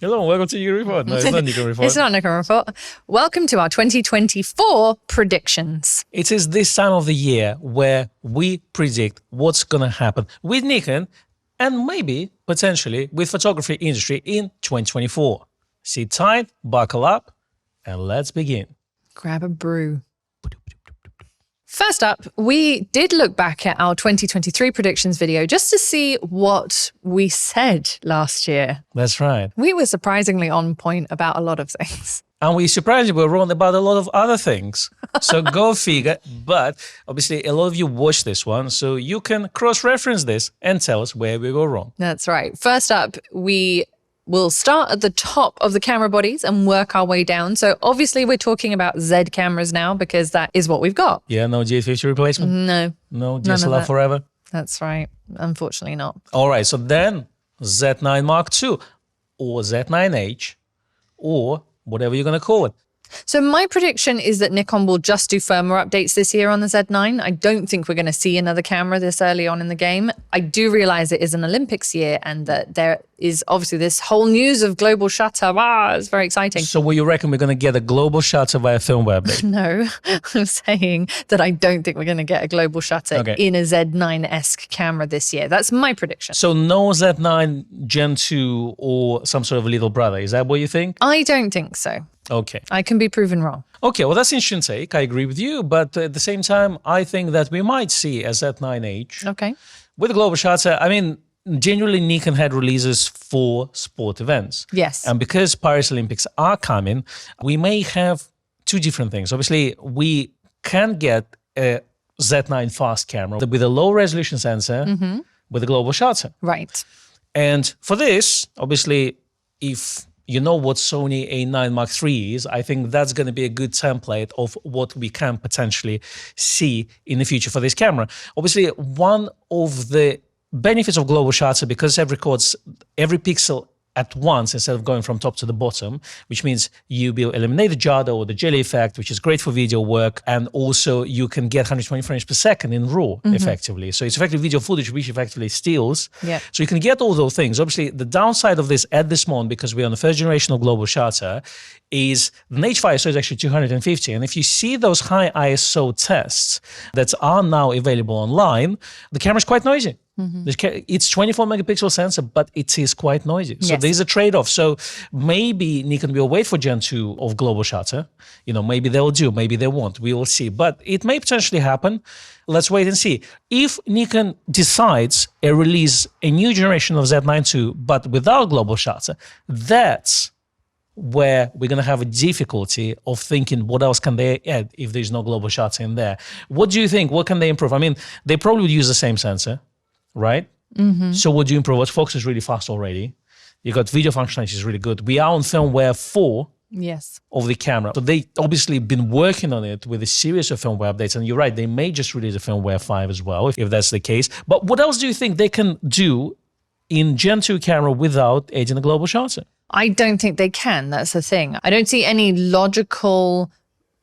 Hello, welcome to Nikon Report. No, it's not Nikon Report. It's not Nikon Report. Welcome to our 2024 predictions. It is this time of the year where we predict what's going to happen with Nikon and maybe, potentially, with photography industry in 2024. Sit tight, buckle up, and let's begin. Grab a brew. First up, we did look back at our 2023 predictions video just to see what we said last year. That's right. We were surprisingly on point about a lot of things. And we surprisingly were wrong about a lot of other things. So go figure. But obviously, a lot of you watched this one, so you can cross-reference this and tell us where we go wrong. That's right. First up, we'll start at the top of the camera bodies and work our way down. So obviously we're talking about Z cameras now because that is what we've got. Yeah, no Z850 replacement? No. No DSLR forever? That's right. Unfortunately not. All right, so then Z9 Mark II or Z9H or whatever you're going to call it. So my prediction is that Nikon will just do firmware updates this year on the Z9. I don't think we're going to see another camera this early on in the game. I do realize it is an Olympics year and that there is obviously this whole news of global shutter. Wow, it's very exciting. So what you reckon we're going to get a global shutter via firmware update? No, I'm saying that I don't think we're going to get a global shutter in a Z9-esque camera this year. That's my prediction. So no Z9 Gen 2 or some sort of little brother. Is that what you think? I don't think so. Okay. I can be proven wrong. Okay, well, that's an interesting take. I agree with you. But at the same time, I think that we might see a Z9H. Okay. With a global shutter. I mean, generally, Nikon had releases for sport events. Yes. And because Paris Olympics are coming, we may have two different things. Obviously, we can get a Z9 fast camera with a low resolution sensor with a global shutter. Right. And for this, obviously, if you know what Sony A9 Mark III is, I think that's going to be a good template of what we can potentially see in the future for this camera. Obviously, one of the benefits of global shutter, because it records every pixel at once instead of going from top to the bottom, which means you will eliminate the judder or the jelly effect, which is great for video work. And also you can get 120 frames per second in RAW effectively. So it's effectively video footage which effectively steals. Yeah. So you can get all those things. Obviously, the downside of this at this moment, because we're on the first generation of global shutter, is the native ISO is actually 250. And if you see those high ISO tests that are now available online, the camera is quite noisy. It's 24 megapixel sensor, but it is quite noisy. So there's a trade-off. So maybe Nikon will wait for Gen 2 of global shutter. You know, maybe they'll do, maybe they won't. We will see. But it may potentially happen. Let's wait and see. If Nikon decides to release a new generation of Z9 II, but without global shutter, that's where we're going to have a difficulty of thinking what else can they add if there's no global shutter in there. What do you think? What can they improve? I mean, they probably would use the same sensor, right? So what do you improve? Focus is really fast already. You got video functionality is really good. We are on firmware 4 of the camera. So they obviously been working on it with a series of firmware updates. And you're right, they may just release a firmware 5 as well, if that's the case. But what else do you think they can do in Gen 2 camera without adding a global shutter? I don't think they can. That's the thing. I don't see any logical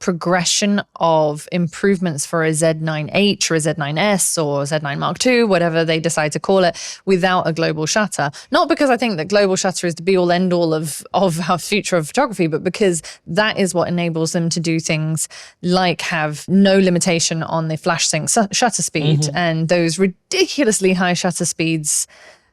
progression of improvements for a Z9H or a Z9S or Z9 Mark II, whatever they decide to call it, without a global shutter. Not because I think that global shutter is the be-all end-all of our future of photography, but because that is what enables them to do things like have no limitation on the flash sync shutter speed and those ridiculously high shutter speeds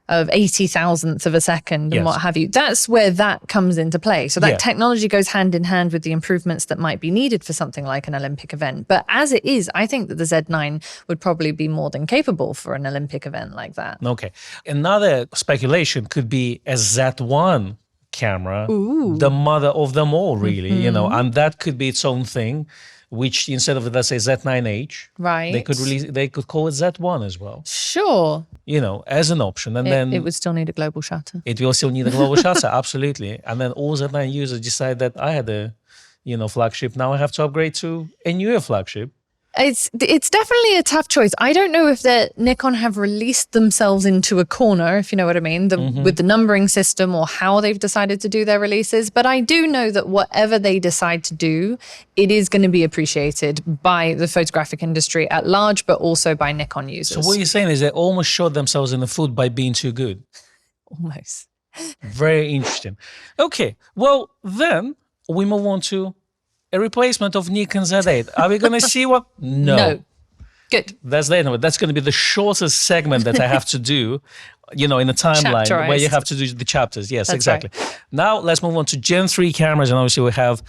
of 80,000th of a second and what have you. That's where that comes into play. So that technology goes hand in hand with the improvements that might be needed for something like an Olympic event. But as it is, I think that the Z9 would probably be more than capable for an Olympic event like that. Okay. Another speculation could be a Z1 camera, the mother of them all, really, you know, and that could be its own thing, which instead of, let's say, Z9H, they could call it Z1 as well. Sure. You know, as an option. And then it would still need a global shutter. It will still need a global shutter, absolutely. And then all Z9 users decide that I had a, flagship. Now I have to upgrade to a newer flagship. It's definitely a tough choice. I don't know if the Nikon have released themselves into a corner, if you know what I mean, with the numbering system or how they've decided to do their releases. But I do know that whatever they decide to do, it is going to be appreciated by the photographic industry at large, but also by Nikon users. So what you're saying is they almost shot themselves in the foot by being too good. Almost. Very interesting. Okay, well, then we move on to a replacement of Nikon Z8. Are we going to see what? No. Good. That's the end of it. That's going to be the shortest segment that I have to do, in a timeline where you have to do the chapters. Yes, That's exactly. Right. Now let's move on to Gen 3 cameras, and obviously we have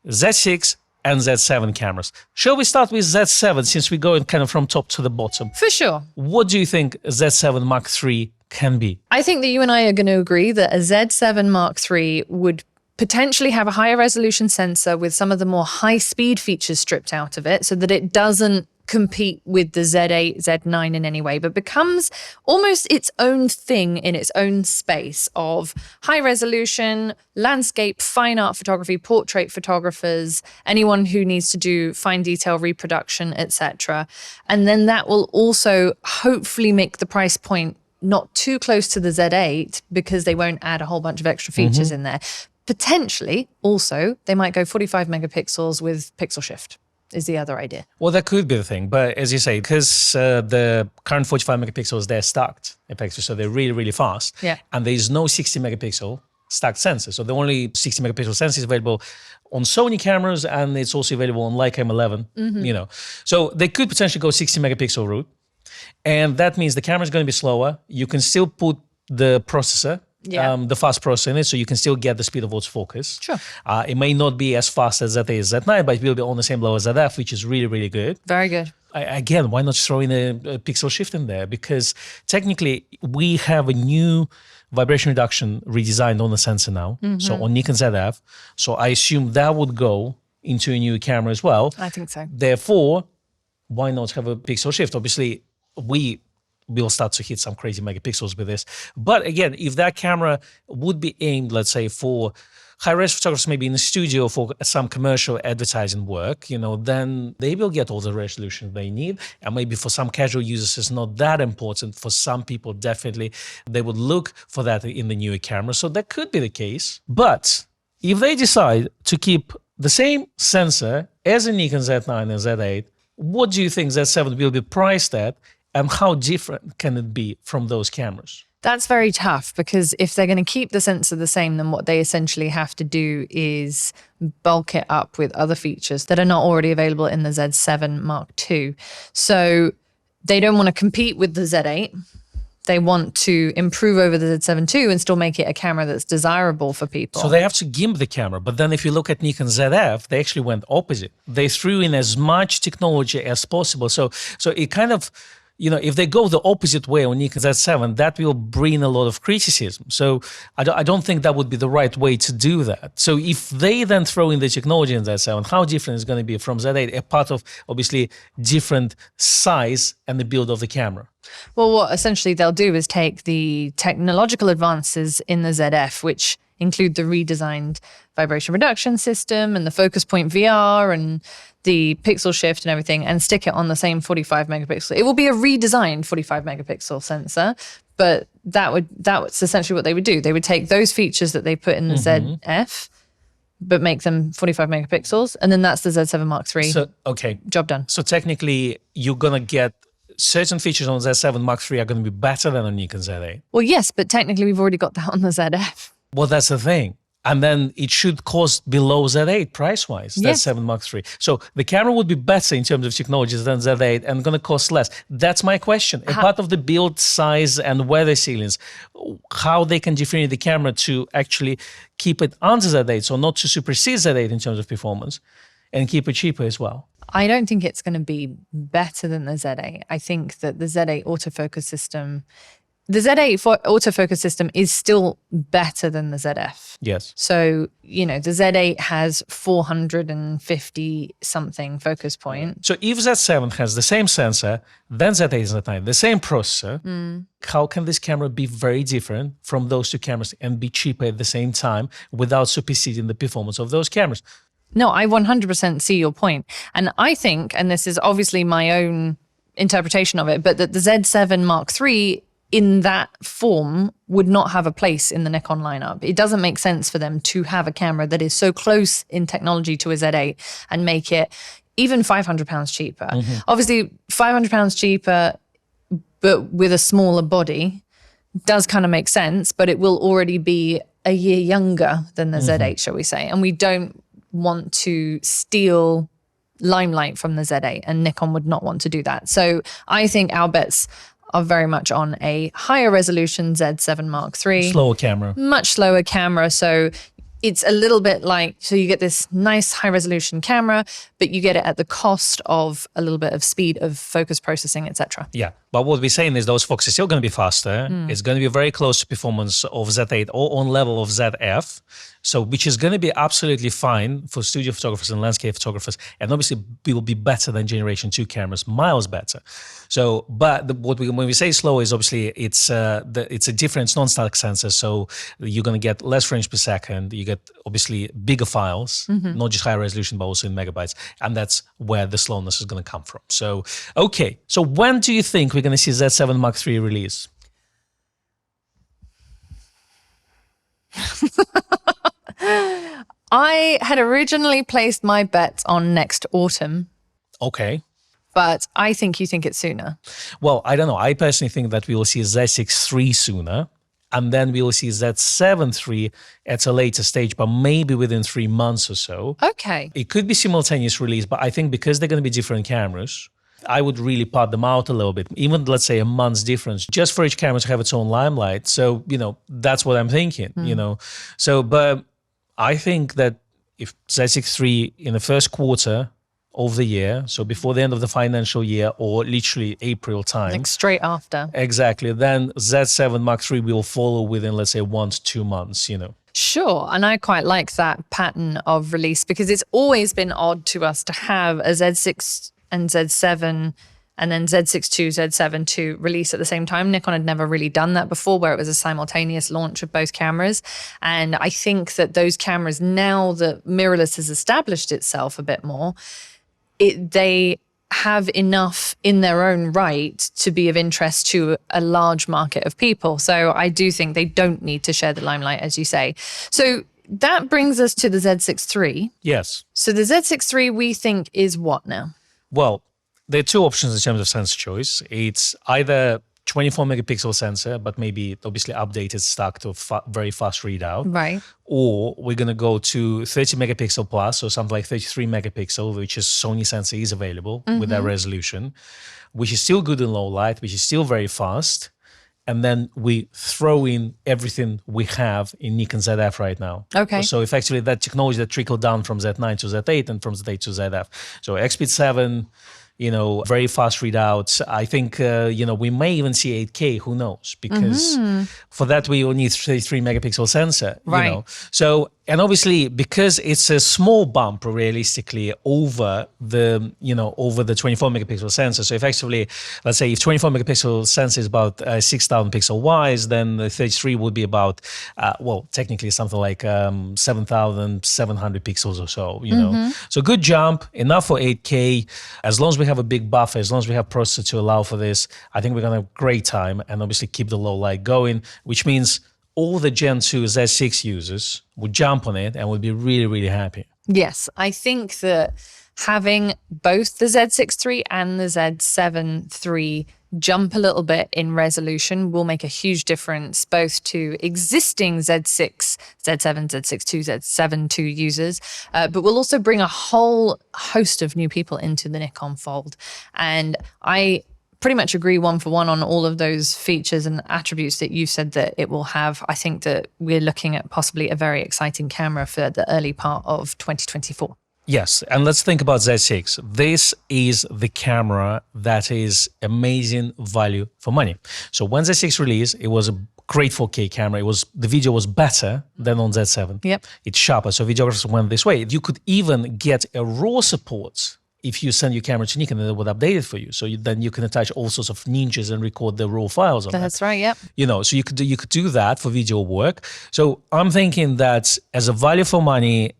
Z6 and Z7 cameras. Shall we start with Z7 since we're going kind of from top to the bottom? For sure. What do you think Z7 Mark III can be? I think that you and I are going to agree that a Z7 Mark III would potentially have a higher resolution sensor with some of the more high-speed features stripped out of it so that it doesn't compete with the Z8, Z9 in any way, but becomes almost its own thing in its own space of high resolution, landscape, fine art photography, portrait photographers, anyone who needs to do fine detail reproduction, etc. And then that will also hopefully make the price point not too close to the Z8 because they won't add a whole bunch of extra features in there. Potentially, also, they might go 45 megapixels with pixel shift. Is the other idea. Well, that could be the thing. But as you say, because the current 45 megapixels, they're stacked effectively, so they're really, really fast. Yeah. And there is no 60 megapixel stacked sensor. So the only 60 megapixel sensor is available on Sony cameras, and it's also available on Leica M11, So they could potentially go 60 megapixel route. And that means the camera is going to be slower. You can still put the processor, the fast processor in it, so you can still get the speed of autofocus. Sure. It may not be as fast as Z8 Z9, but it will be on the same level as ZF, which is really, really good. Very good. Again, why not throw in a pixel shift in there? Because technically, we have a new vibration reduction redesigned on the sensor now, so on Nikon ZF. So I assume that would go into a new camera as well. I think so. Therefore, why not have a pixel shift? Obviously, we'll start to hit some crazy megapixels with this. But again, if that camera would be aimed, let's say, for high-res photographers, maybe in the studio for some commercial advertising work, then they will get all the resolution they need. And maybe for some casual users, it's not that important. For some people, definitely, they would look for that in the newer camera. So that could be the case. But if they decide to keep the same sensor as a Nikon Z9 and Z8, what do you think Z7 will be priced at? And how different can it be from those cameras? That's very tough because if they're going to keep the sensor the same, then what they essentially have to do is bulk it up with other features that are not already available in the Z7 Mark II. So they don't want to compete with the Z8. They want to improve over the Z7 II and still make it a camera that's desirable for people. So they have to gimp the camera. But then if you look at Nikon ZF, they actually went opposite. They threw in as much technology as possible. So it kind of, if they go the opposite way on Nikon Z7, that will bring a lot of criticism. So I don't think that would be the right way to do that. So if they then throw in the technology in Z7, how different is it going to be from Z8, a part of obviously different size and the build of the camera? Well, what essentially they'll do is take the technological advances in the ZF, which include the redesigned vibration reduction system and the focus point VR and the pixel shift and everything, and stick it on the same 45 megapixel. It will be a redesigned 45 megapixel sensor, but that's essentially what they would do. They would take those features that they put in the ZF, but make them 45 megapixels, and then that's the Z7 Mark III. So, okay. Job done. So technically, you're going to get certain features on Z7 Mark III are going to be better than on Nikon Z8. Well, yes, but technically we've already got that on the ZF. Well, that's the thing. And then it should cost below Z8 price-wise, Yes. Z7 Mark III. So the camera would be better in terms of technologies than Z8 and going to cost less. That's my question. A part of the build size and weather ceilings, how they can differentiate the camera to actually keep it under Z8, so not to supersede Z8 in terms of performance, and keep it cheaper as well. I don't think it's going to be better than the Z8. I think that the Z8 autofocus system, the Z8 autofocus system is still better than the ZF. Yes. So, the Z8 has 450 something focus point. So if Z7 has the same sensor, then Z8 is Z9, the same processor, how can this camera be very different from those two cameras and be cheaper at the same time without superseding the performance of those cameras? No, I 100% see your point. And I think, and this is obviously my own interpretation of it, but that the Z7 Mark III in that form would not have a place in the Nikon lineup. It doesn't make sense for them to have a camera that is so close in technology to a Z8 and make it even £500 cheaper. Obviously, £500 cheaper, but with a smaller body does kind of make sense, but it will already be a year younger than the Z8, shall we say. And we don't want to steal limelight from the Z8, and Nikon would not want to do that. So I think our bets are very much on a higher resolution Z7 Mark III. Slower camera. Much slower camera. So it's a little bit like, so you get this nice high resolution camera, but you get it at the cost of a little bit of speed of focus processing, etc. Yeah, but what we're saying is those focuses are still going to be faster. It's going to be very close to performance of Z8 or on level of ZF. So, which is going to be absolutely fine for studio photographers and landscape photographers, and obviously it will be better than Generation 2 cameras, miles better. So, but when we say slow is obviously it's a different non-static sensor, so you're going to get less frames per second. You get obviously bigger files, not just high resolution, but also in megabytes, and that's where the slowness is going to come from. So, okay, so when do you think we're going to see Z7 Mark III release? I had originally placed my bet on next autumn. Okay. But I think you think it's sooner. Well, I don't know. I personally think that we will see Z6 III sooner, and then we will see Z7 III at a later stage, but maybe within 3 months or so. Okay. It could be simultaneous release, but I think because they're going to be different cameras, I would really part them out a little bit, even let's say a month's difference, just for each camera to have its own limelight. So, that's what I'm thinking, So, but I think that if Z6 III in the first quarter of the year, so before the end of the financial year or literally April time. Like straight after. Exactly. Then Z7 Mark III will follow within, let's say, 1 to 2 months, Sure. And I quite like that pattern of release because it's always been odd to us to have a Z6 and Z7 and then Z6 II, Z7 II release at the same time. Nikon had never really done that before, where it was a simultaneous launch of both cameras. And I think that those cameras, now that mirrorless has established itself a bit more, they have enough in their own right to be of interest to a large market of people. So I do think they don't need to share the limelight, as you say. So that brings us to the Z6 III. Yes. So the Z6 III we think is what now? Well, there are two options in terms of sensor choice. It's either 24 megapixel sensor, but maybe obviously updated, stack to very fast readout. Right. Or we're going to go to 30 megapixel plus, or something like 33 megapixel, which is Sony sensor is available with that resolution, which is still good in low light, which is still very fast. And then we throw in everything we have in Nikon ZF right now. Okay. So effectively that technology that trickled down from Z9 to Z8 and from Z8 to ZF. So XP 7, very fast readouts. I think, we may even see 8K, who knows? Because for that, we will need 33 megapixel sensor, Right. So, and obviously, because it's a small bump realistically over the 24 megapixel sensor. So effectively, let's say if 24 megapixel sensor is about 6,000 pixel wise, then the 33 would be about, technically something like 7,700 pixels or so, So good jump, enough for 8K. As long as we have a big buffer, as long as we have processor to allow for this, I think we're going to have a great time and obviously keep the low light going, which means all the Gen 2 Z6 users would jump on it and would be really, really happy. Yes, I think that having both the Z6 III and the Z7 III jump a little bit in resolution will make a huge difference both to existing Z6, Z7, Z6 II, Z7 II users, but will also bring a whole host of new people into the Nikon fold. And I pretty much agree one for one on all of those features and attributes that you said that it will have. I think that we're looking at possibly a very exciting camera for the early part of 2024. Yes, and let's think about Z6. This is the camera that is amazing value for money. So when Z6 released, it was a great 4K camera. The video was better than on Z7. Yep. It's sharper, so videographers went this way. You could even get a RAW support if you send your camera to Nikon, and it would update it for you. So then you can attach all sorts of ninjas and record the raw files on That's right, yep. So you could do that for video work. So I'm thinking that as a value for money,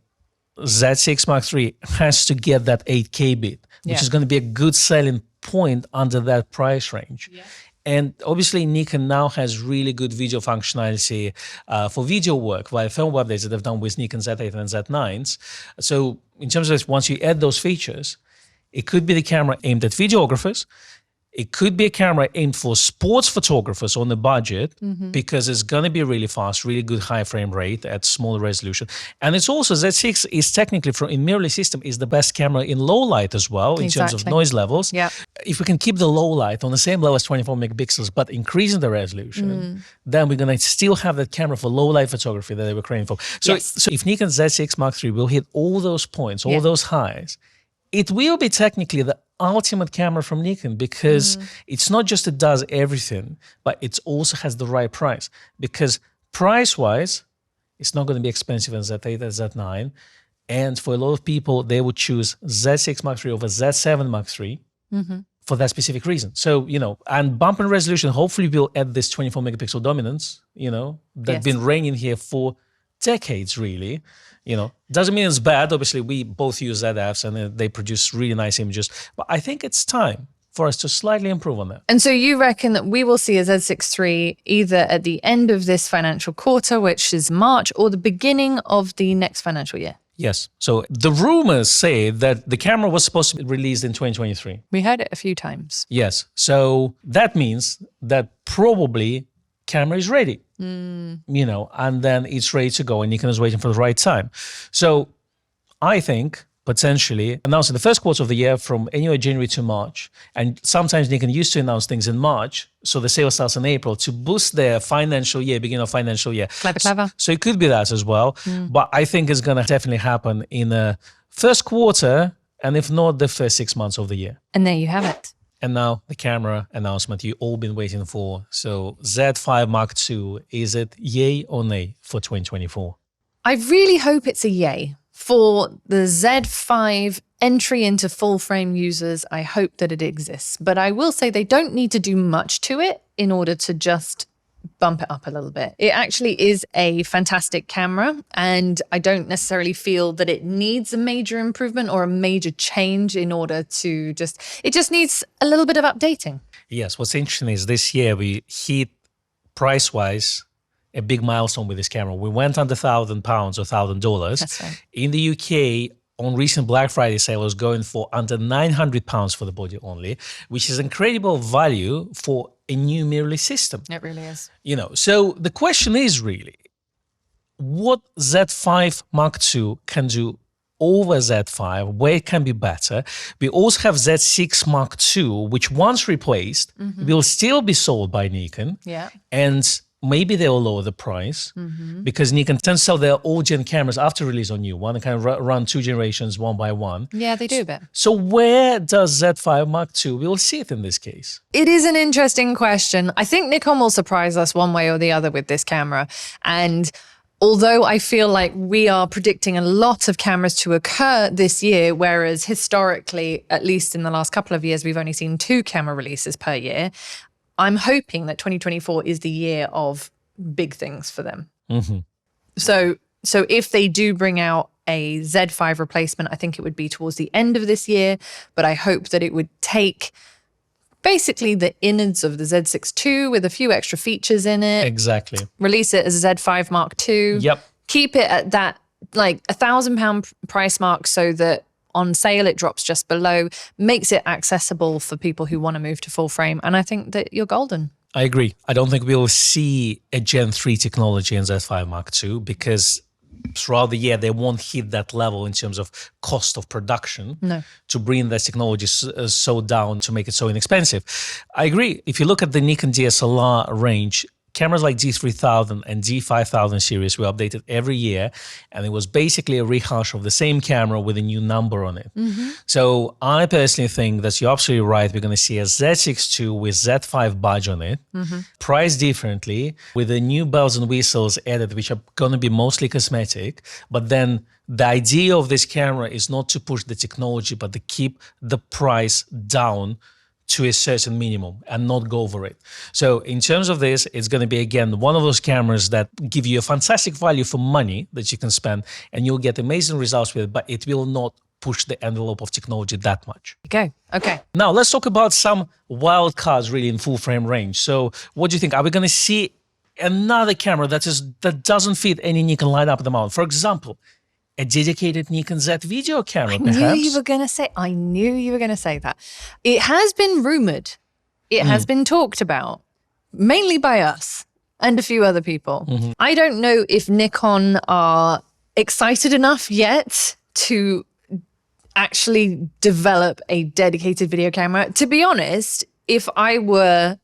Z6 Mark III has to get that 8K bit, which is going to be a good selling point under that price range. Yeah. And obviously, Nikon now has really good video functionality for video work via film updates that they've done with Nikon Z8 and Z9s. So in terms of this, once you add those features, it could be the camera aimed at videographers. It could be a camera aimed for sports photographers on a budget because it's going to be really fast, really good high frame rate at smaller resolution. And it's also Z6 is technically in mirrorless system is the best camera in low light as well in terms of noise levels. Yeah. If we can keep the low light on the same level as 24 megapixels but increasing the resolution, then we're going to still have that camera for low light photography that they were craving for. So, so if Nikon Z6 Mark III will hit all those points, all those highs, it will be technically the ultimate camera from Nikon because it's not just it does everything, but it also has the right price. Because price-wise, it's not going to be expensive in Z8 and Z9. And for a lot of people, they would choose Z6 Mark III over Z7 Mark III for that specific reason. So, and bump in resolution hopefully will add this 24 megapixel dominance, that's been reigning here for decades, really. Doesn't mean it's bad. Obviously, we both use ZFs and they produce really nice images. But I think it's time for us to slightly improve on that. And so you reckon that we will see a Z6 III either at the end of this financial quarter, which is March, or the beginning of the next financial year? Yes. So the rumors say that the camera was supposed to be released in 2023. We heard it a few times. Yes. So that means that probably camera is ready. And then it's ready to go and Nikon is waiting for the right time. So I think potentially announcing the first quarter of the year from anywhere January to March, and sometimes Nikon used to announce things in March, so the sale starts in April to boost their financial year, beginning of financial year. Clever. So it could be that as well, but I think it's going to definitely happen in the first quarter, and if not, the first 6 months of the year. And there you have it. And now the camera announcement you've all been waiting for. So Z5 Mark II, is it yay or nay for 2024? I really hope it's a yay. For the Z5 entry into full frame users, I hope that it exists. But I will say they don't need to do much to it in order to just bump it up a little bit. It actually is a fantastic camera, and I don't necessarily feel that it needs a major improvement or a major change in order to it just needs a little bit of updating. Yes, what's interesting is this year we hit price-wise a big milestone with this camera. We went under £1,000 or $1,000. That's right. In the UK, on recent Black Friday sale, was going for under £900 for the body only, which is incredible value for a new mirrorless system. It really is. So the question is really, what Z5 Mark II can do over Z5, where it can be better. We also have Z6 Mark II, which once replaced, will still be sold by Nikon. Yeah. And maybe they will lower the price because Nikon tends to sell their old-gen cameras after release on new one and kind of run two generations one by one. Yeah, they do a bit. So where does Z5 Mark II, we'll see it in this case? It is an interesting question. I think Nikon will surprise us one way or the other with this camera. And although I feel like we are predicting a lot of cameras to occur this year, whereas historically, at least in the last couple of years, we've only seen 2 camera releases per year, I'm hoping that 2024 is the year of big things for them. So if they do bring out a Z5 replacement, I think it would be towards the end of this year, but I hope that it would take basically the innards of the Z6 II with a few extra features in it. Exactly. Release it as a Z5 Mark II. Yep. Keep it at that like £1,000 price mark so that on sale it drops just below, makes it accessible for people who want to move to full frame. And I think that you're golden. I agree. I don't think we'll see a Gen 3 technology in Z5 Mark II because throughout the year, they won't hit that level in terms of cost of production to bring that technology so down to make it so inexpensive. I agree. If you look at the Nikon DSLR range, cameras like D3000 and D5000 series were updated every year, and it was basically a rehash of the same camera with a new number on it. So I personally think that you're absolutely right. We're going to see a Z6 II with Z5 badge on it, priced differently, with the new bells and whistles added, which are going to be mostly cosmetic. But then the idea of this camera is not to push the technology, but to keep the price down to a certain minimum and not go over it. So in terms of this, it's going to be, again, one of those cameras that give you a fantastic value for money that you can spend and you'll get amazing results with it, but it will not push the envelope of technology that much. Okay. Now, let's talk about some wild cards really in full frame range. So what do you think? Are we going to see another camera that doesn't fit any Nikon lineup at the moment? For example, a dedicated Nikon Z video camera, perhaps? I knew you were going to say that. It has been rumored It has been talked about, mainly by us and a few other people. I don't know if Nikon are excited enough yet to actually develop a dedicated video camera. To be honest, if I were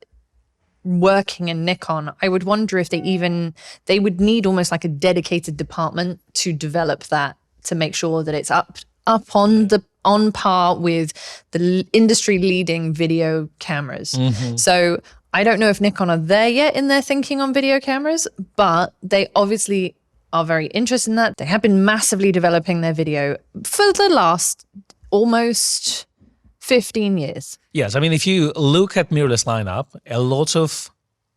working in Nikon, I would wonder if they would need almost like a dedicated department to develop that, to make sure that it's up on par with the industry leading video cameras. So I don't know if Nikon are there yet in their thinking on video cameras, but they obviously are very interested in that. They have been massively developing their video for the last almost 15 years. Yes, I mean, if you look at mirrorless lineup, a lot of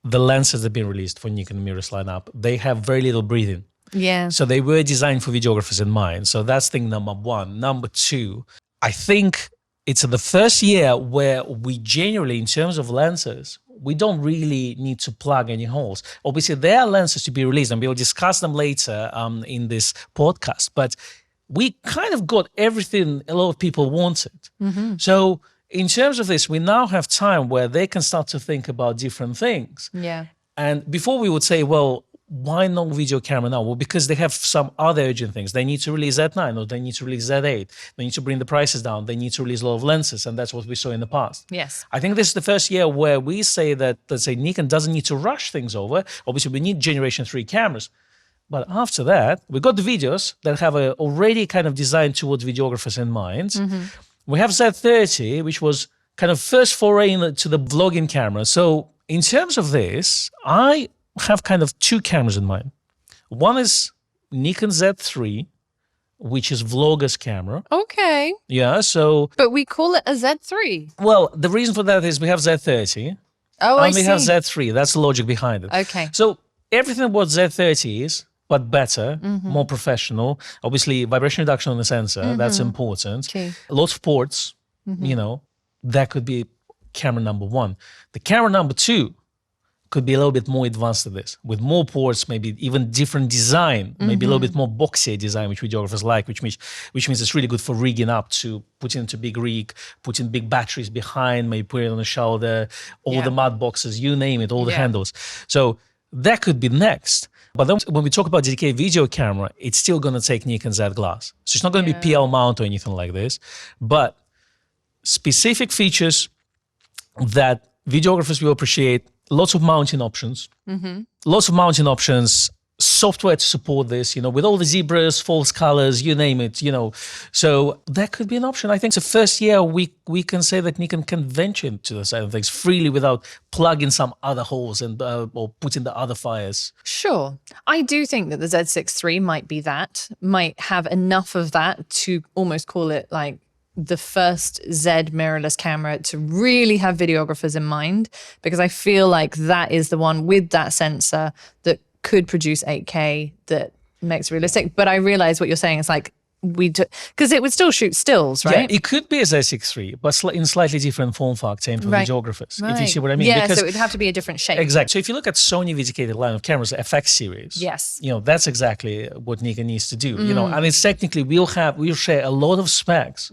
the lenses that have been released for Nikon mirrorless lineup, they have very little breathing. Yeah. So they were designed for videographers in mind. So that's thing number one. Number two, I think it's the first year where we generally, in terms of lenses, we don't really need to plug any holes. Obviously, there are lenses to be released, and we'll discuss them later in this podcast. But we kind of got everything a lot of people wanted. So in terms of this, we now have time where they can start to think about different things. Yeah. And before we would say, well, why no video camera now? Well, because they have some other urgent things. They need to release Z9 or they need to release Z8. They need to bring the prices down. They need to release a lot of lenses. And that's what we saw in the past. Yes. I think this is the first year where we say that, let's say, Nikon doesn't need to rush things over. Obviously, we need Generation 3 cameras. But after that, we got the videos that have already kind of designed towards videographers in mind. We have Z30, which was kind of first foray into the vlogging camera. So in terms of this, I have kind of two cameras in mind. One is Nikon Z3, which is vlogger's camera. Okay. Yeah, so... But we call it a Z3. Well, the reason for that is we have Z30. Oh, and I we see. have Z3. That's the logic behind it. Okay. So everything what Z30 is, but better, more professional. Obviously, vibration reduction on the sensor, that's important. Okay. Lots of ports, you know, that could be camera number one. The camera number two could be a little bit more advanced than this, with more ports, maybe even different design, maybe a little bit more boxier design, which videographers like, which means it's really good for rigging up, to put into big rig, put in big batteries behind, maybe put it on the shoulder, all the mud boxes, you name it, all the handles. So that could be next. But then when we talk about dedicated video camera, it's still going to take Nikon Z glass. So it's not going to be PL mount or anything like this, but specific features that videographers will appreciate. Lots of mounting options, software to support this, you know, with all the zebras, false colors, you name it, you know. So that could be an option. I think it's the first year we can say that Nikon can venture into the side of things freely without plugging some other holes and or putting the other fires. Sure. I do think that the Z6 III might have enough of that to almost call it like the first Z mirrorless camera to really have videographers in mind, because I feel like that is the one with that sensor that could produce 8K that makes it realistic. But I realize what you're saying is like, because it would still shoot stills, right? Yeah, it could be a Z6 III, but in slightly different form factor aimed for videographers, if you see what I mean. Yeah, so it would have to be a different shape. Exactly. So if you look at Sony dedicated line of cameras, FX series, yes, you know, that's exactly what Nikon needs to do. You know, and it's technically we'll share a lot of specs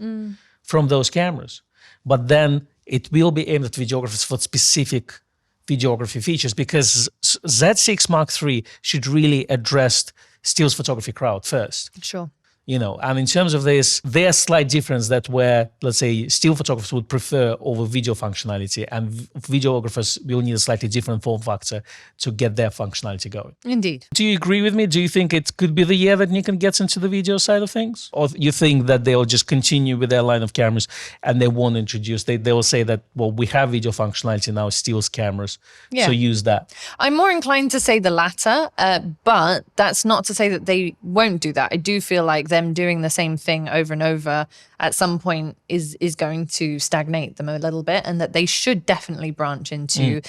from those cameras, but then it will be aimed at videographers for specific videography features, because Z6 Mark III should really address stills photography crowd first. Sure. You know, and in terms of this, there's slight difference that where, let's say, still photographers would prefer over video functionality, and videographers will need a slightly different form factor to get their functionality going. Indeed. Do you agree with me? Do you think it could be the year that Nikon gets into the video side of things? Or you think that they'll just continue with their line of cameras and they won't introduce, they will say that, well, we have video functionality now, stills cameras, so use that? I'm more inclined to say the latter, but that's not to say that they won't do that. I do feel like them doing the same thing over and over at some point is going to stagnate them a little bit, and that they should definitely branch into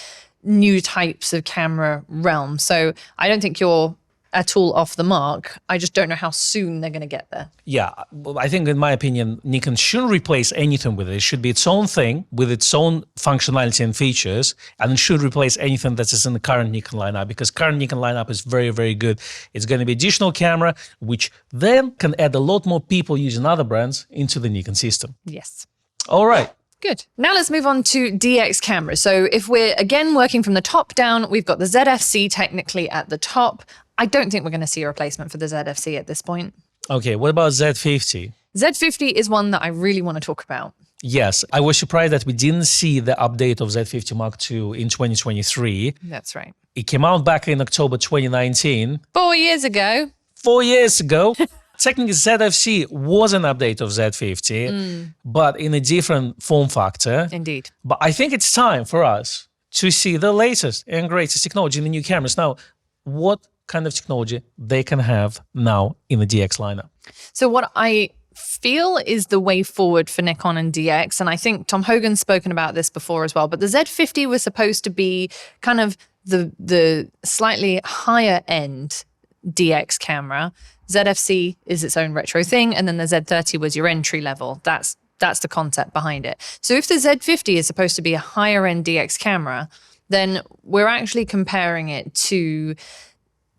new types of camera realm. So I don't think you're at all off the mark. I just don't know how soon they're going to get there. Yeah, I think in my opinion, Nikon shouldn't replace anything with it. It should be its own thing with its own functionality and features, and it should replace anything that is in the current Nikon lineup, because current Nikon lineup is very, very good. It's going to be additional camera, which then can add a lot more people using other brands into the Nikon system. Yes. All right. Good. Now let's move on to DX cameras. So if we're again working from the top down, we've got the ZFC technically at the top. I don't think we're going to see a replacement for the ZFC at this point. Okay, what about Z50? Z50 is one that I really want to talk about. Yes, I was surprised that we didn't see the update of Z50 Mark II in 2023. That's right. It came out back in October 2019. 4 years ago. 4 years ago. Technically, ZFC was an update of Z50, but in a different form factor. Indeed. But I think it's time for us to see the latest and greatest technology in the new cameras. Now, what kind of technology they can have now in the DX lineup? So what I feel is the way forward for Nikon and DX, and I think Tom Hogan's spoken about this before as well, but the Z50 was supposed to be kind of the slightly higher end DX camera. ZFC is its own retro thing, and then the Z30 was your entry level. That's the concept behind it. So if the Z50 is supposed to be a higher end DX camera, then we're actually comparing it to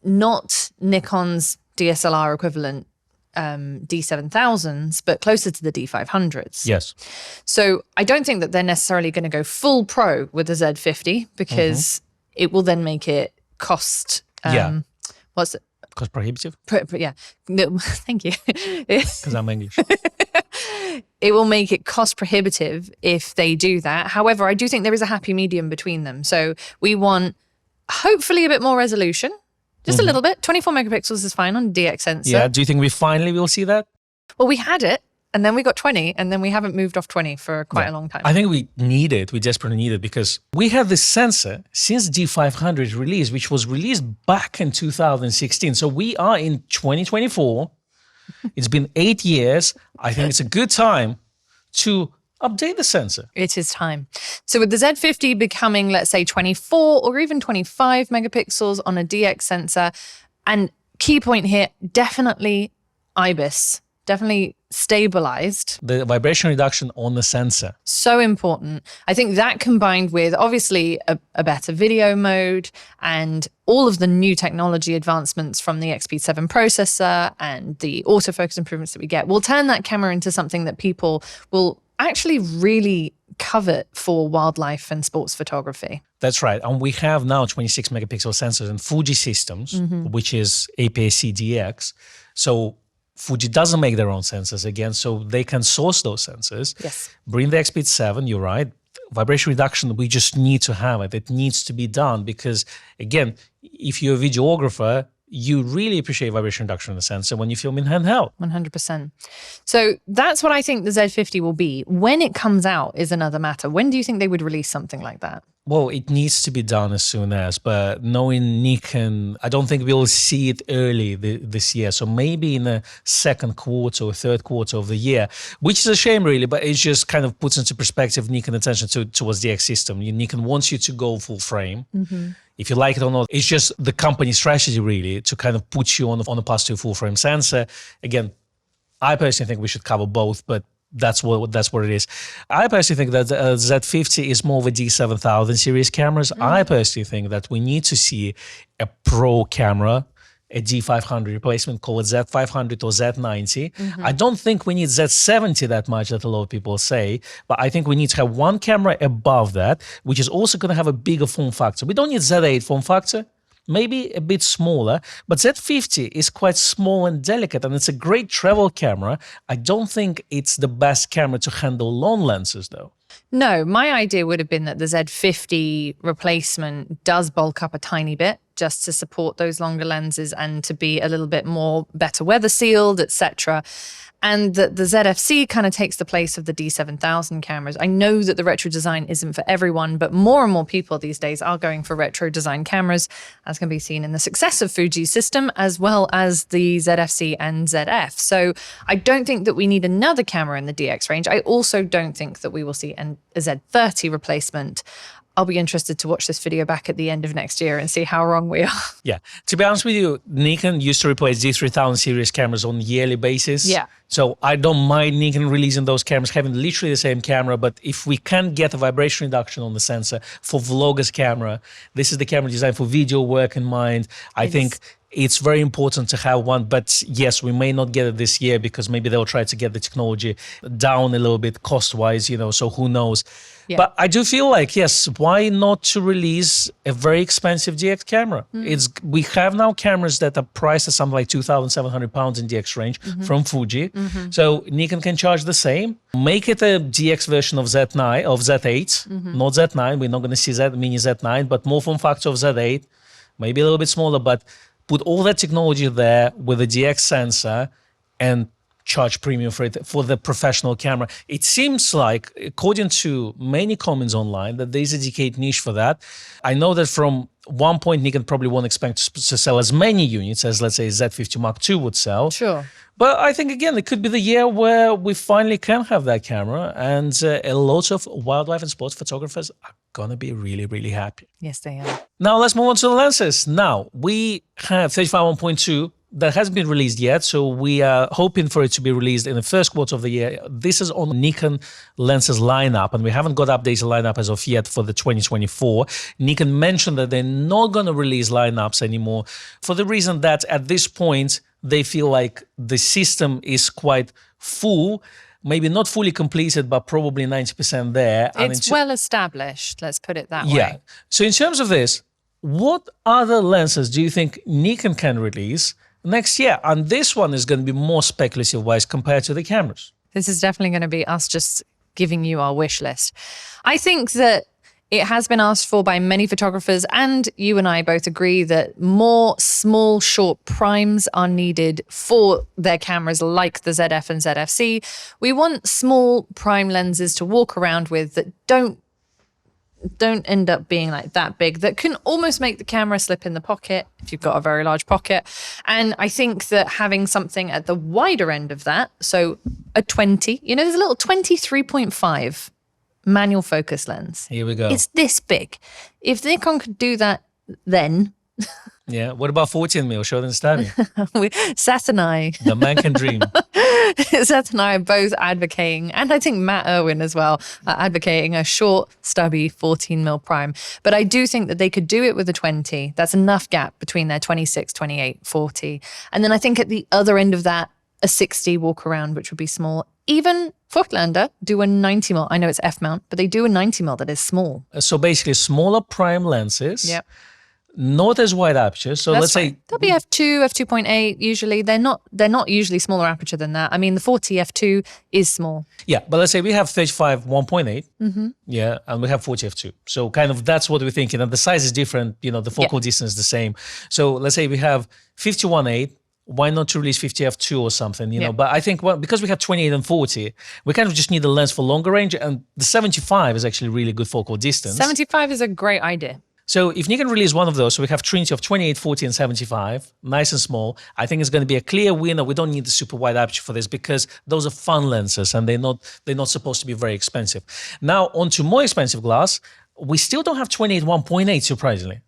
not Nikon's DSLR equivalent D7000s, but closer to the D500s. Yes. So I don't think that they're necessarily going to go full pro with the Z50 because it will then make it cost. What's it? Cost prohibitive? Yeah. No, thank you. Because I'm English. It will make it cost prohibitive if they do that. However, I do think there is a happy medium between them. So we want hopefully a bit more resolution. Just a little bit. 24 megapixels is fine on DX sensor. Yeah, do you think we finally will see that? Well, we had it, and then we got 20, and then we haven't moved off 20 for quite a long time. I think we need it. We desperately need it because we have this sensor since D500 release, which was released back in 2016. So we are in 2024. It's been 8 years. I think it's a good time to update the sensor. It is time. So with the Z50 becoming, let's say, 24 or even 25 megapixels on a DX sensor, and key point here, definitely IBIS, definitely stabilized. The vibration reduction on the sensor. So important. I think that combined with obviously a better video mode and all of the new technology advancements from the XP7 processor and the autofocus improvements that we get will turn that camera into something that people will actually really covet for wildlife and sports photography. That's right. And we have now 26 megapixel sensors in Fuji systems, which is APS-C DX. So Fuji doesn't make their own sensors again, so they can source those sensors. Yes. Bring the XP7, you're right. Vibration reduction, we just need to have it. It needs to be done because, again, if you're a videographer, you really appreciate vibration reduction in the sensor when you film in handheld. 100%. So that's what I think the Z50 will be. When it comes out is another matter. When do you think they would release something like that? Well, it needs to be done as soon as, but knowing Nikon, I don't think we'll see it early this year. So maybe in the second quarter or third quarter of the year, which is a shame really, but it just kind of puts into perspective Nikon attention towards the X system. Nikon wants you to go full frame. If you like it or not, it's just the company strategy really to kind of put you on a plus 2 full frame sensor. Again, I personally think we should cover both, but that's what it is. I personally think that Z50 is more of a D7000 series cameras. I personally think that we need to see a pro camera, a D500 replacement, call it Z500 or Z90. I don't think we need Z70 that much, that a lot of people say, but I think we need to have one camera above that, which is also going to have a bigger form factor. We don't need Z8 form factor. Maybe a bit smaller, but Z50 is quite small and delicate, and it's a great travel camera. I don't think it's the best camera to handle long lenses, though. No, my idea would have been that the Z50 replacement does bulk up a tiny bit just to support those longer lenses and to be a little bit more better weather sealed, etc. And that the ZFC kind of takes the place of the D7000 cameras. I know that the retro design isn't for everyone, but more and more people these days are going for retro design cameras, as can be seen in the success of Fuji's system, as well as the ZFC and ZF. So I don't think that we need another camera in the DX range. I also don't think that we will see a Z30 replacement. I'll be interested to watch this video back at the end of next year and see how wrong we are. Yeah. To be honest with you, Nikon used to replace D3000 series cameras on a yearly basis. Yeah. So I don't mind Nikon releasing those cameras, having literally the same camera, but if we can get a vibration reduction on the sensor for vlogger's camera, this is the camera designed for video work in mind. I think it's very important to have one. But yes, we may not get it this year because maybe they'll try to get the technology down a little bit cost-wise, so who knows. Yeah. But I do feel like, yes, why not to release a very expensive DX camera? We have now cameras that are priced at something like £2,700 in DX range from Fuji. So Nikon can charge the same. Make it a DX version of Z9, of Z8, not Z9. We're not going to see mini Z9, but more form factor of Z8, maybe a little bit smaller, but put all that technology there with a DX sensor and charge premium for it for the professional camera. It seems like, according to many comments online, that there's a dedicated niche for that. I know that from one point, Nikon probably won't expect to sell as many units as, let's say, Z50 Mark II would sell. Sure. But I think, again, it could be the year where we finally can have that camera, and a lot of wildlife and sports photographers are going to be really, really happy. Yes, they are. Now, let's move on to the lenses. Now, we have 35 1.2 that hasn't been released yet, so we are hoping for it to be released in the first quarter of the year. This is on Nikon lenses lineup, and we haven't got updated lineup as of yet for the 2024. Nikon mentioned that they're not going to release lineups anymore for the reason that at this point, they feel like the system is quite full, maybe not fully completed, but probably 90% there. It's well established, let's put it that way. Yeah. So in terms of this, what other lenses do you think Nikon can release next year? And this one is going to be more speculative-wise compared to the cameras. This is definitely going to be us just giving you our wish list. I think that it has been asked for by many photographers, and you and I both agree that more small, short primes are needed for their cameras like the ZF and ZFC. We want small prime lenses to walk around with that don't end up being like that big, that can almost make the camera slip in the pocket if you've got a very large pocket. And I think that having something at the wider end of that, so a 20, there's a little 23.5 manual focus lens. Here we go. It's this big. If Nikon could do that then... Yeah. What about 14mm? Show them study. Seth and I... The man can dream. Seth and I are both advocating, and I think Matt Irwin as well, advocating a short, stubby 14mm prime. But I do think that they could do it with a 20. That's enough gap between their 26, 28, 40. And then I think at the other end of that, a 60 walk around, which would be small. Even Vogtlander do a 90mm. I know it's F-mount, but they do a 90mm that is small. So basically smaller prime lenses. Yep. Not as wide aperture. So let's say they'll be f2, f2.8 usually. They're not usually smaller aperture than that. I mean, the 40 f2 is small. Yeah, but let's say we have 35 1.8. Yeah, and we have 40 f2. So kind of that's what we're thinking. And the size is different. The focal distance is the same. So let's say we have 51.8. Why not to release 50 f2 or something? But I think because we have 28 and 40, we kind of just need a lens for longer range. And the 75 is actually really good focal distance. 75 is a great idea. So if Nikon release one of those, so we have trinity of 28, 40, and 75, nice and small, I think it's going to be a clear winner. We don't need the super wide aperture for this because those are fun lenses and they're not supposed to be very expensive. Now, onto more expensive glass, we still don't have 28 1.8, surprisingly.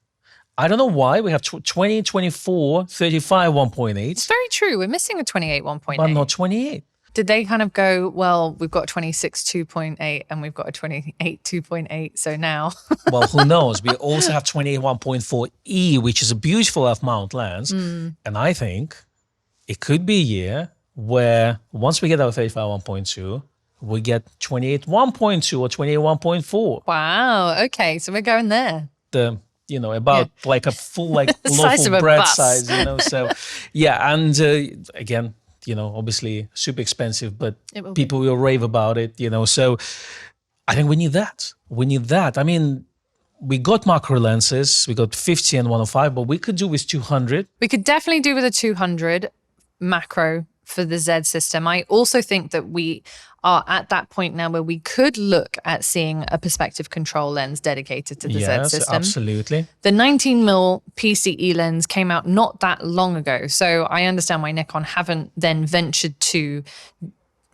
I don't know why. We have 20, 24, 35 1.8. It's very true. We're missing a 28 1.8. But not 28. Did they kind of go, well, we've got 26 2.8 and we've got a 28 2.8, so now... Well, who knows? We also have 28 1.4E, which is a beautiful f-mount lens. And I think it could be a year where once we get our 35 1.2, we get 28 1.2 or 28 1.4. Wow. Okay, so we're going there. About like a full, like size loaf of of bread bus. size, So, yeah. And again, obviously super expensive, but people will rave about it, So I think we need that. We need that. I mean, we got macro lenses, we got 50 and 105, but we could do with 200. We could definitely do with a 200 macro for the Z system. I also think that we are at that point now where we could look at seeing a perspective control lens dedicated to the Z system. Yes, absolutely. The 19mm PCE lens came out not that long ago, so I understand why Nikon haven't then ventured to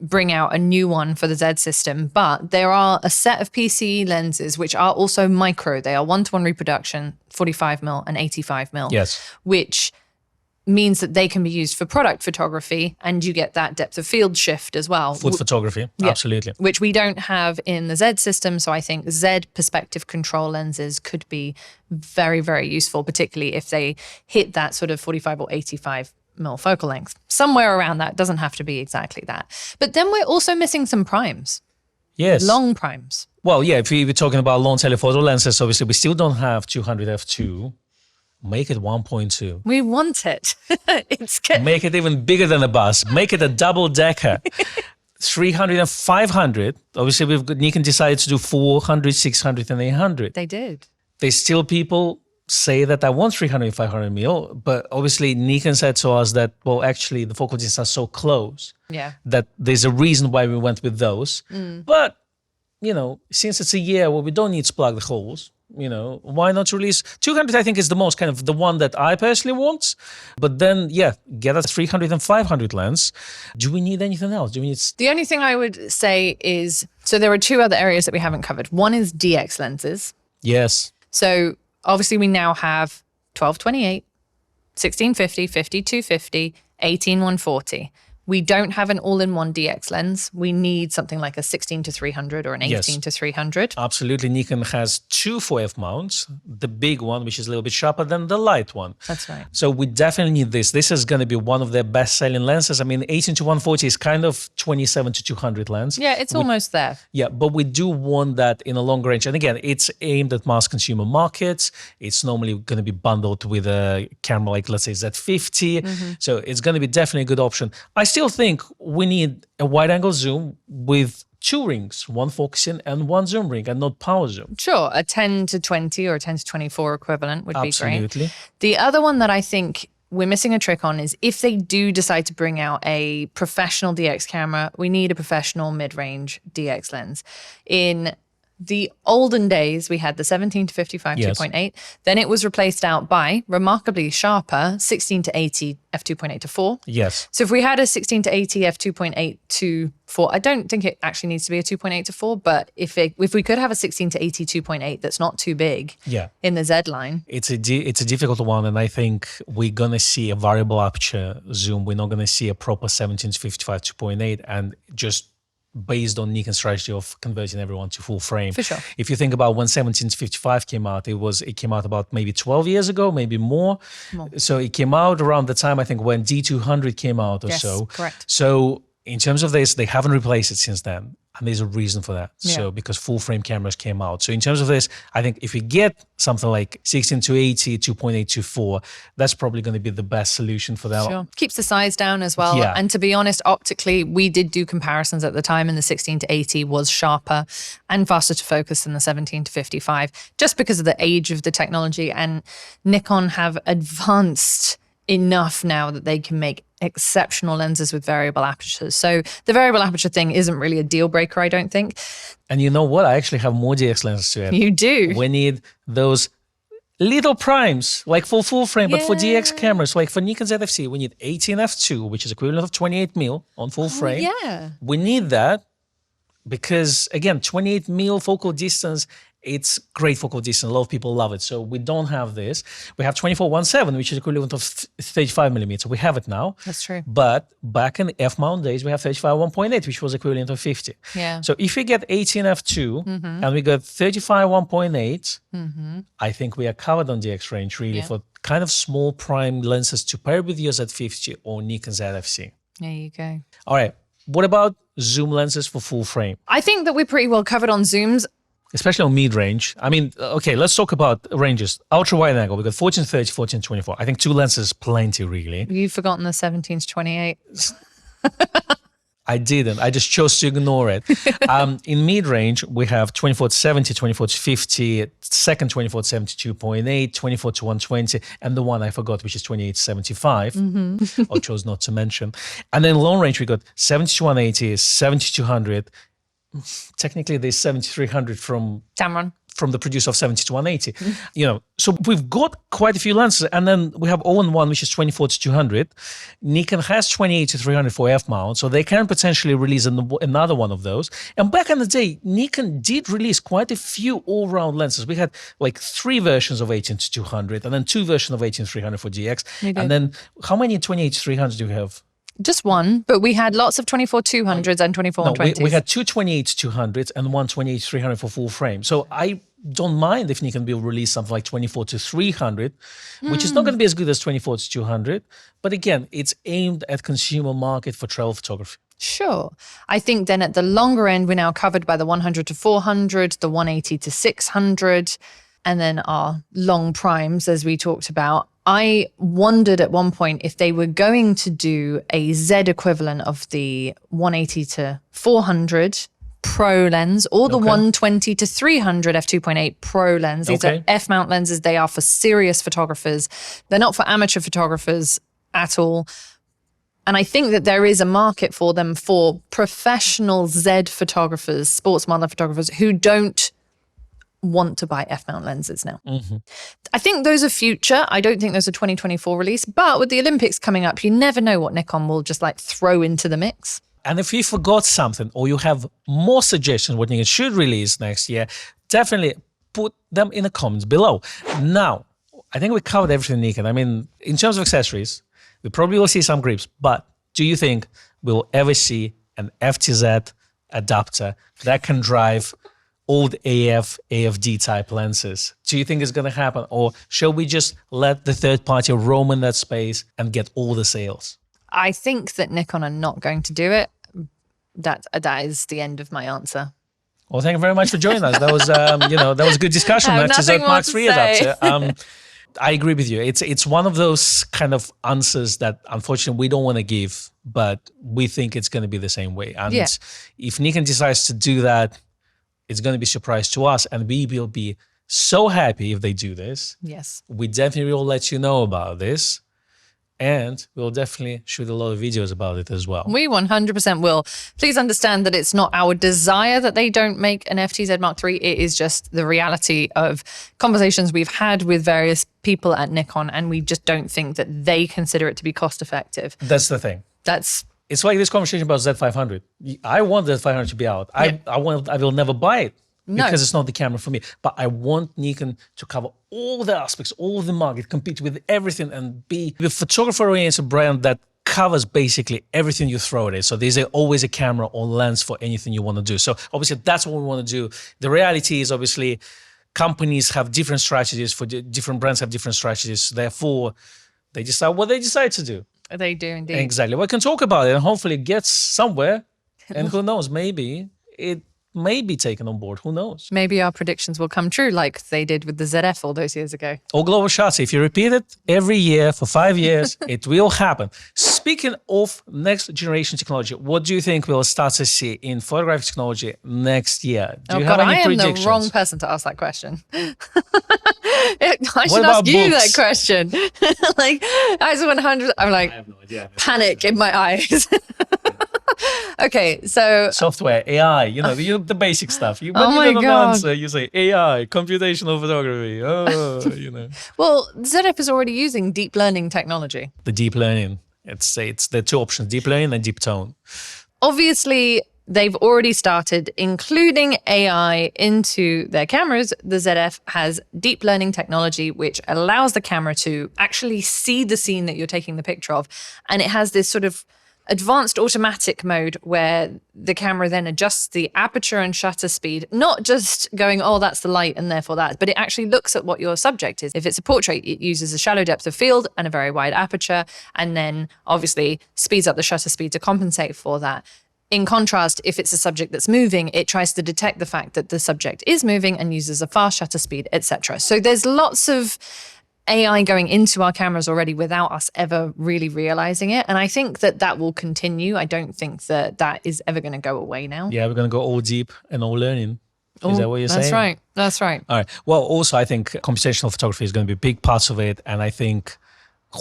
bring out a new one for the Z system, but there are a set of PCE lenses which are also micro. They are 1-to-1 reproduction, 45mm and 85mm. Yes. Which means that they can be used for product photography, and you get that depth of field shift as well. Food photography, absolutely. Which we don't have in the Z system. So I think Z perspective control lenses could be very, very useful, particularly if they hit that sort of 45 or 85 mil focal length. Somewhere around that, doesn't have to be exactly that. But then we're also missing some primes. Yes. Long primes. Well, yeah, if we were talking about long telephoto lenses, obviously we still don't have 200 f2. Make it 1.2. We want it. Make it even bigger than a bus. Make it a double-decker. 300 and 500. Obviously, Nikon decided to do 400, 600, and 800. They did. There's still people say that I want 300 and 500 mil, but obviously Nikon said to us that, well, actually the focal distances are so close that there's a reason why we went with those. But, you know, since it's a year where we don't need to plug the holes, you know, why not release 200? I think is the most kind of the one that I personally want. But then, yeah, get a 300 and 500 lens. Do we need anything else? Do we need? The only thing I would say is, so there are two other areas that we haven't covered. One is DX lenses. Yes. So obviously we now have 12-28, 16-50, 50-250, 18-140. We don't have an all-in-one DX lens. We need something like a 16-300 or an 18-300. Absolutely. Nikon has two 4F mounts, the big one, which is a little bit sharper than the light one. That's right. So we definitely need this. This is going to be one of their best-selling lenses. I mean, 18-140 is kind of 27-200 lens. Yeah, it's almost there. Yeah, but we do want that in a long range. And again, it's aimed at mass consumer markets. It's normally going to be bundled with a camera like, let's say, Z50. So it's going to be definitely a good option. I still think we need a wide-angle zoom with two rings, one focusing and one zoom ring, and not power zoom. Sure, a 10-20 or a 10-24 equivalent would be great. Absolutely. The other one that I think we're missing a trick on is if they do decide to bring out a professional DX camera, we need a professional mid-range DX lens. In the olden days, we had the 17-55 2.8. Then it was replaced out by remarkably sharper 16-80 f2.8-4. Yes. So if we had a 16-80 f2.8-4, I don't think it actually needs to be a 2.8-4, but if we could have a 16-80 2.8 that's not too big in the Z line. It's a difficult one, and I think we're going to see a variable aperture zoom. We're not going to see a proper 17-55 2.8, and just based on Nikon's strategy of converting everyone to full frame. For sure. If you think about when 17-55 came out, it came out about maybe 12 years ago, maybe more. So it came out around the time, I think, when D200 came out or so. Correct. So in terms of this, they haven't replaced it since then. And there's a reason for that. Yeah. So because full frame cameras came out. So in terms of this, I think if we get something like 16-80, 2.8-4, that's probably going to be the best solution for that. Sure. Keeps the size down as well. Yeah. And to be honest, optically, we did do comparisons at the time, and the 16-80 was sharper and faster to focus than the 17-55, just because of the age of the technology. And Nikon have advanced enough now that they can make exceptional lenses with variable apertures. So the variable aperture thing isn't really a deal breaker, I don't think. And you know what? I actually have more DX lenses to add. You do. We need those little primes, like for full frame, but for DX cameras, like for Nikon ZFC, we need 18 f2, which is equivalent of 28 mil on full frame. Yeah. We need that because, again, 28 mil focal distance, it's great focal distance. A lot of people love it. So we don't have this. We have 24-1.7, which is equivalent of 35 millimeters. We have it now. That's true. But back in the F-mount days, we have 35-1.8, which was equivalent of 50. Yeah. So if we get 18 f2 and we got 35-1.8, I think we are covered on DX range really for kind of small prime lenses to pair with your Z50 or Nikon ZFC. There you go. All right. What about zoom lenses for full frame? I think that we're pretty well covered on zooms. Especially on mid-range. I mean, okay, let's talk about ranges. Ultra-wide angle, we've got 14-30, 14-24. I think two lenses plenty, really. You've forgotten the 17-28. I didn't. I just chose to ignore it. In mid-range, we have 24-70, 24-50, second 24-70 2.8, 24-120, and the one I forgot, which is 28-75, or chose not to mention. And then long range, we got 70-180, 70-200. Technically, there's 7300 from from the producer of 70 to 180. So we've got quite a few lenses, and then we have all-in-one, which is 24 to 200. Nikon has 28 to 300 for f-mount, so they can potentially release another one of those. And back in the day, Nikon did release quite a few all-round lenses. We had like 3 versions of 18 to 200, and then 2 versions of 18 to 300 for DX. And then how many 28 to 300 do we have? Just one, but we had lots of 24-200s and 24-120s. We had 2 28 to 200s and 1 28 to 300 for full frame. So I don't mind if Nikon will release something like 24 to 300, which is not going to be as good as 24 to 200. But again, it's aimed at consumer market for travel photography. Sure. I think then at the longer end, we're now covered by the 100 to 400, the 180 to 600, and then our long primes, as we talked about. I wondered at one point if they were going to do a Z equivalent of the 180 to 400 Pro lens or the 120 to 300 f2.8 Pro lens. These are f-mount lenses. They are for serious photographers. They're not for amateur photographers at all. And I think that there is a market for them for professional Z photographers, sports model photographers who don't want to buy f-mount lenses now. I think those are future. I don't think those are 2024 release, but with the Olympics coming up, you never know what Nikon will just like throw into the mix. And if you forgot something or you have more suggestions what Nikon should release next year, definitely put them in the comments below. Now, I think we covered everything Nikon. I mean, in terms of accessories, we probably will see some grips, but do you think we'll ever see an FTZ adapter that can drive old AF, AFD type lenses? Do you think it's going to happen? Or shall we just let the third party roam in that space and get all the sales? I think that Nikon are not going to do it. That is the end of my answer. Well, thank you very much for joining us. That was, that was a good discussion. I have nothing more to say. Adapter. I agree with you. It's one of those kind of answers that unfortunately we don't want to give, but we think it's going to be the same way. And if Nikon decides to do that, it's going to be a surprise to us, and we will be so happy if they do this. Yes. We definitely will let you know about this, and we'll definitely shoot a lot of videos about it as well. We 100% will. Please understand that it's not our desire that they don't make an FTZ Mark III. It is just the reality of conversations we've had with various people at Nikon, and we just don't think that they consider it to be cost effective. That's the thing. It's like this conversation about Z500. I want Z500 to be out. I will never buy it because it's not the camera for me. But I want Nikon to cover all the aspects, all the market, compete with everything, and be the photographer-oriented brand that covers basically everything you throw at it. So there's always a camera or lens for anything you want to do. So obviously that's what we want to do. The reality is obviously companies have different strategies, for different brands have different strategies. Therefore, they decide what they decide to do. They do indeed. Exactly. We can talk about it and hopefully it gets somewhere. And who knows, maybe it may be taken on board. Who knows? Maybe our predictions will come true like they did with the ZF all those years ago. Or global shots. If you repeat it every year for 5 years, it will happen. Speaking of next generation technology, what do you think we'll start to see in photographic technology next year? Do you have any predictions? I am the wrong person to ask that question. I should ask you that question. Like, ISO 100, I'm like, I have no idea. Panic in my eyes. Okay, so software, AI, the basic stuff. When you get an answer, you say AI, computational photography. Well, ZF is already using deep learning technology. The deep learning, it's the 2 options: deep learning and deep tone. Obviously, they've already started including AI into their cameras. The ZF has deep learning technology, which allows the camera to actually see the scene that you're taking the picture of, and it has this sort of advanced automatic mode where the camera then adjusts the aperture and shutter speed, not just going, oh, that's the light and therefore that, but it actually looks at what your subject is. If it's a portrait, it uses a shallow depth of field and a very wide aperture, and then obviously speeds up the shutter speed to compensate for that. In contrast, if it's a subject that's moving, it tries to detect the fact that the subject is moving and uses a fast shutter speed, etc. So there's lots of AI going into our cameras already without us ever really realizing it. And I think that will continue. I don't think that is ever going to go away now. Yeah, we're going to go all deep and all learning. Is that what you're saying? That's right. That's right. All right. Well, also, I think computational photography is going to be a big part of it. And I think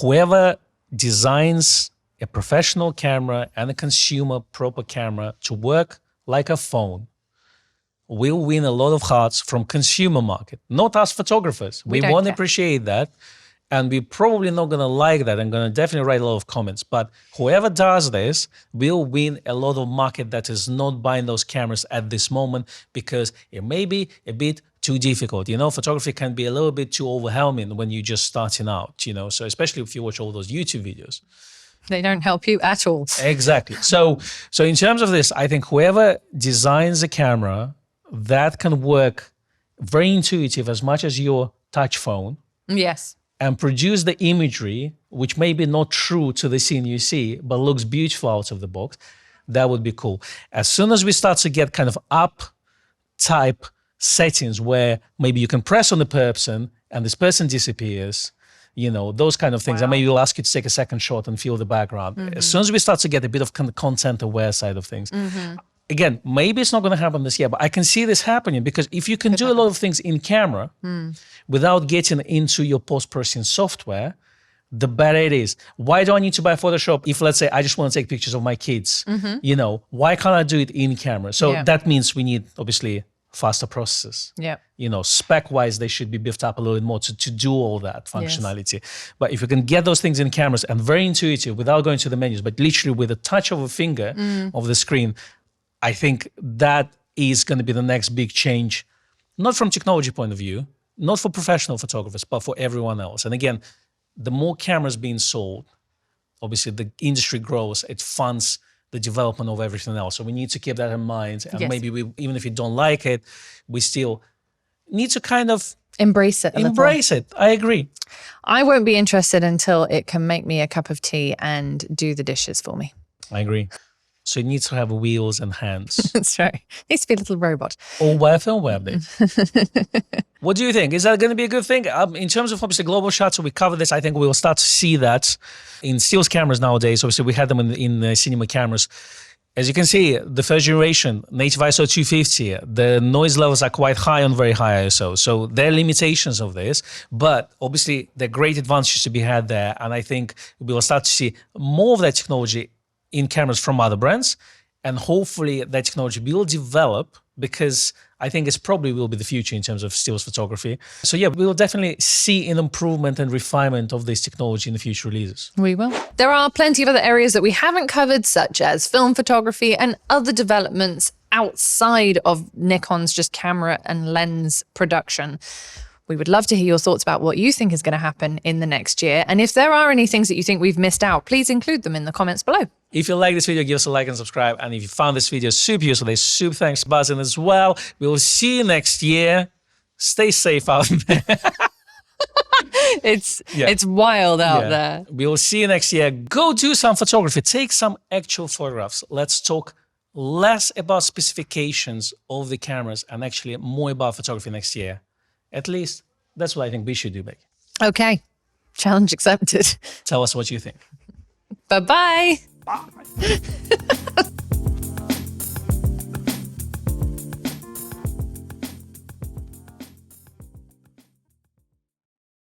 whoever designs a professional camera and a consumer proper camera to work like a phone will win a lot of hearts from consumer market, not us photographers. We don't won't care. appreciate that. And we're probably not going to like that and going to definitely write a lot of comments. But whoever does this will win a lot of market that is not buying those cameras at this moment because it may be a bit too difficult. You know, photography can be a little bit too overwhelming when you're just starting out, you know, so especially if you watch all those YouTube videos. They don't help you at all. Exactly. So in terms of this, I think whoever designs a camera that can work very intuitive as much as your touch phone, Yes. and produce the imagery, which may be not true to the scene you see, but looks beautiful out of the box, that would be cool. As soon as we start to get kind of up type settings where maybe you can press on the person and this person disappears, you know, those kind of things. And maybe we'll ask you to take a second shot and feel the background. As soon as we start to get a bit of content aware side of things, again, maybe it's not going to happen this year, but I can see this happening because if you can do a lot of things in camera without getting into your post-processing software, the better it is. Why do I need to buy Photoshop if, let's say, I just want to take pictures of my kids? You know, why can't I do it in camera? So that means we need, obviously, faster processes. Yeah. You know, spec-wise, they should be beefed up a little bit more to do all that functionality. But if you can get those things in cameras and very intuitive without going to the menus, but literally with a touch of a finger of the screen, I think that is going to be the next big change, not from technology point of view, not for professional photographers, but for everyone else. And again, the more cameras being sold, obviously the industry grows, it funds the development of everything else. So we need to keep that in mind. And maybe we, even if you don't like it, we still need to kind of embrace it. Embrace it. I agree. I won't be interested until it can make me a cup of tea and do the dishes for me. I agree. So it needs to have wheels and hands. That's right. It needs to be a little robot. Or firmware update. What do you think? Is that going to be a good thing? In terms of obviously global shots, so we covered this. I think we'll start to see that in stills cameras nowadays. Obviously, we had them in cinema cameras. As you can see, the first generation, native ISO 250, the noise levels are quite high on very high ISO. So there are limitations of this, but obviously there are great advantages to be had there. And I think we will start to see more of that technology in cameras from other brands, and hopefully that technology will develop because I think it's probably will be the future in terms of stills photography. So yeah, we will definitely see an improvement and refinement of this technology in the future releases. We will. There are plenty of other areas that we haven't covered, such as film photography and other developments outside of Nikon's just camera and lens production. We would love to hear your thoughts about what you think is going to happen in the next year. And if there are any things that you think we've missed out, please include them in the comments below. If you like this video, give us a like and subscribe. And if you found this video super useful, there's super thanks button as well. We will see you next year. Stay safe out there. It's wild out there. We will see you next year. Go do some photography. Take some actual photographs. Let's talk less about specifications of the cameras and actually more about photography next year. At least that's what I think we should do, Becky. Okay. Challenge accepted. Tell us what you think. Bye-bye. Bye.